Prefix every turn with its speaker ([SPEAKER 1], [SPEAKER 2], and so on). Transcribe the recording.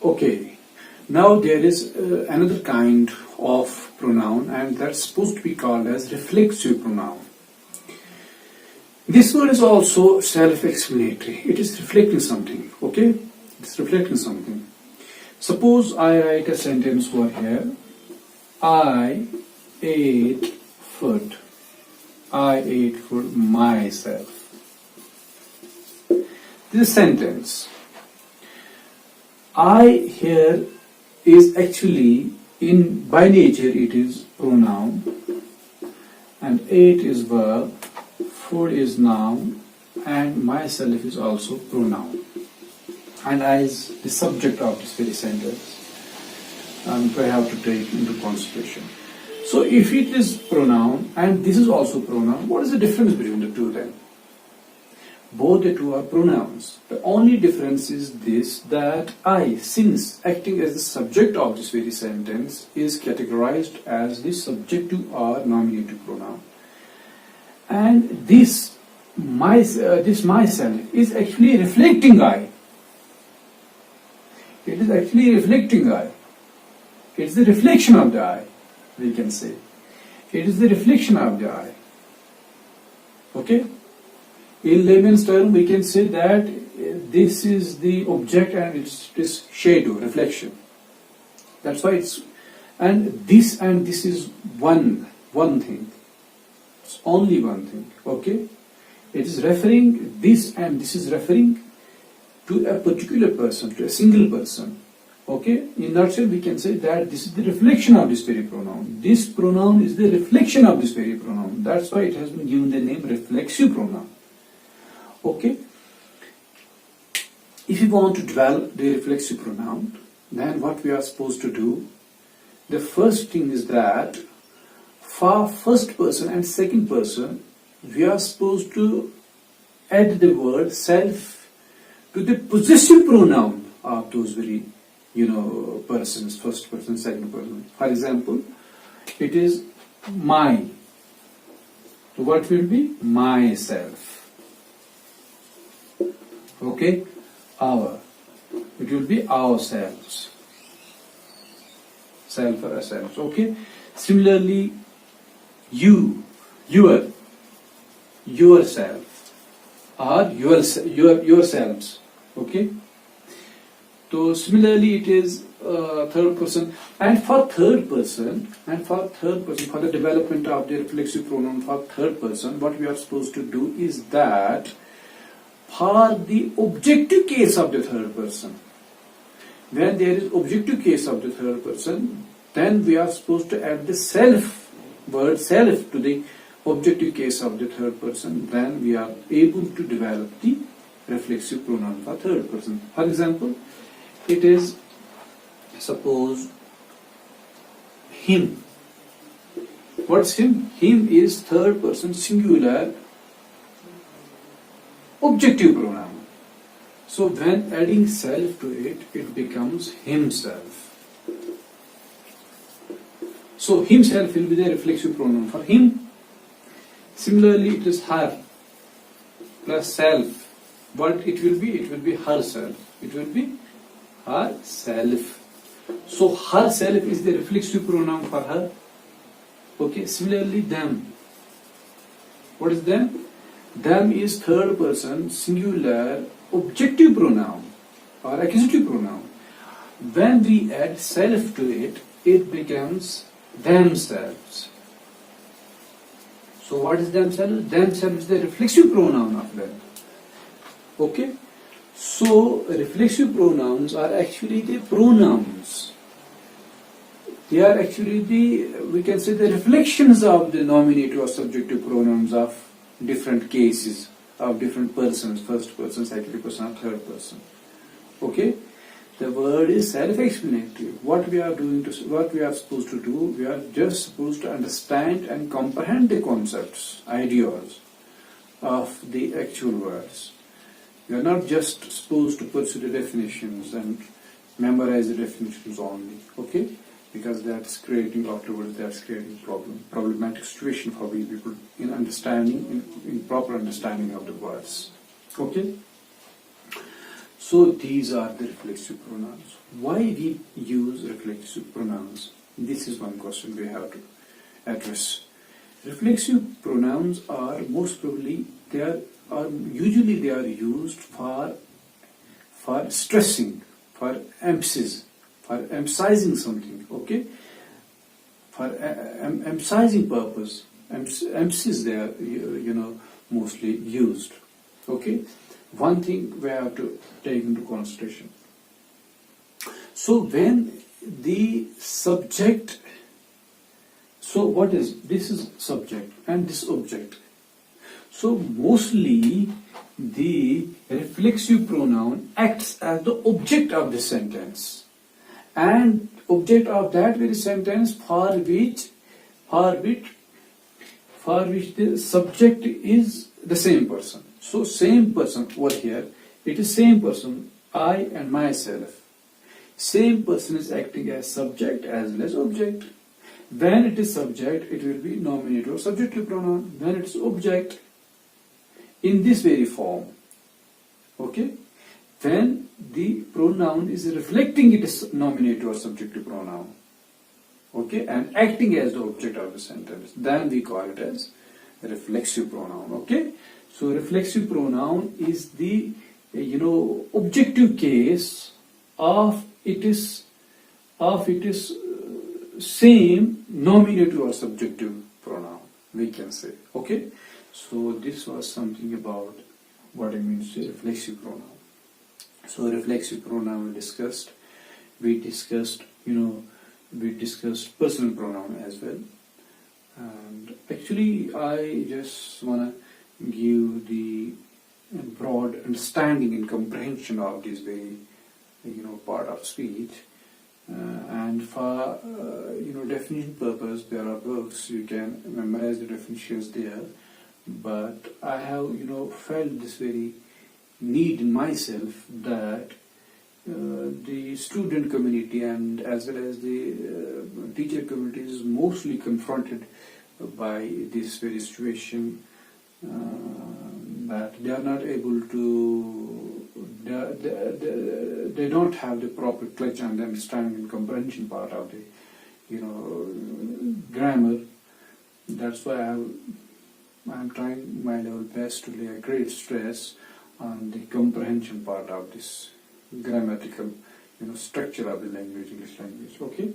[SPEAKER 1] Okay, now there is another kind of pronoun, and that's supposed to be called as reflexive pronoun. This word is also self-explanatory. It is reflecting something, okay? It's reflecting something. Suppose I write a sentence over here. I ate food. I ate food myself. This sentence. I here is actually by nature it is pronoun, and ate is verb, food is noun, and myself is also pronoun. And I is the subject of this very sentence, and I have to take into consideration. So if it is pronoun and this is also pronoun, what is the difference between the two then? Both the two are pronouns. The only difference is this, that I, since acting as the subject of this very sentence, is categorized as the subjective or nominative pronoun. And this myself is actually reflecting I. It is actually reflecting I. It is the reflection of the I, we can say. It is the reflection of the I. Okay? In layman's term, we can say that this is the object and it's this shadow, reflection. That's why it's, and this is one thing. It's only one thing, okay? It is referring, this and this is referring to a particular person, to a single person. Okay? In nutshell, we can say that this is the reflection of this very pronoun. This pronoun is the reflection of this very pronoun. That's why it has been given the name reflexive pronoun. Okay? If you want to develop the reflexive pronoun, then what we are supposed to do, the first thing is that for first person and second person, we are supposed to add the word self to the possessive pronoun of those very, persons, first person, second person. For example, it is my. So what will be? Myself. Okay? Our. It will be ourselves. Self or ourselves. Okay? Similarly, you, yourself, or yourselves. Okay? So similarly, it is third person. And for third person, for the development of the reflexive pronoun for third person, what we are supposed to do is that for the objective case of the third person, when there is objective case of the third person, then we are supposed to add the word self to the objective case of the third person. Then we are able to develop the reflexive pronoun for third person. For example, it is, suppose, him. What's him? Him is third person singular objective pronoun. So when adding self to it, it becomes himself. So himself will be the reflexive pronoun for him. Similarly, it is her plus self. What it will be? It will be herself. It will be herself. So herself is the reflexive pronoun for her. Okay. Similarly, them. What is them? Them is third person singular objective pronoun or accusative pronoun. When we add self to it, it becomes themselves. So what is themselves? Themselves is the reflexive pronoun of them. Okay? So reflexive pronouns are actually the pronouns. They are actually we can say the reflections of the nominative or subjective pronouns of different cases, of different persons, first person, second person, or third person. Okay? The word is self-explanatory. What we are supposed to do, we are just supposed to understand and comprehend the concepts, ideas of the actual words. We are not just supposed to pursue the definitions and memorize the definitions only. Okay? Because that's creating problematic situation for we people in understanding, in proper understanding of the words. Okay? So these are the reflexive pronouns. Why we use reflexive pronouns? This is one question we have to address. Reflexive pronouns are most probably usually they are used for stressing, for emphasis, for emphasizing something. Okay, for emphasizing purpose, emphasis they are mostly used. Okay, one thing we have to take into consideration. So when the subject, so what is this is subject and this object. So mostly the reflexive pronoun acts as the object of the sentence, and object of that very sentence for which the subject is the same person. So same person over here, it is same person, I and myself. Same person is acting as subject as well as object. When it is subject, it will be nominative or subjunctive pronoun. When it is object, in this very form. Okay? When the pronoun is reflecting it is nominative or subjunctive pronoun. Okay? And acting as the object of the sentence, then we call it as reflexive pronoun. Okay? So reflexive pronoun is the objective case of it is same nominative or subjunctive pronoun, we can say. Okay, so this was something about what it means to reflexive pronoun. So reflexive pronoun we discussed personal pronoun as well, and actually I just wanna give the broad understanding and comprehension of this very part of speech, and for definition purpose there are books you can memorize the definitions there, but I have felt this very need in myself that the student community and as well as the teacher community is mostly confronted by this very situation, that they are not able to, they don't have the proper clutch and understanding and comprehension part of the grammar. That's why I'm trying my level best to lay a great stress on the comprehension part of this grammatical structure of the language, English language. Okay.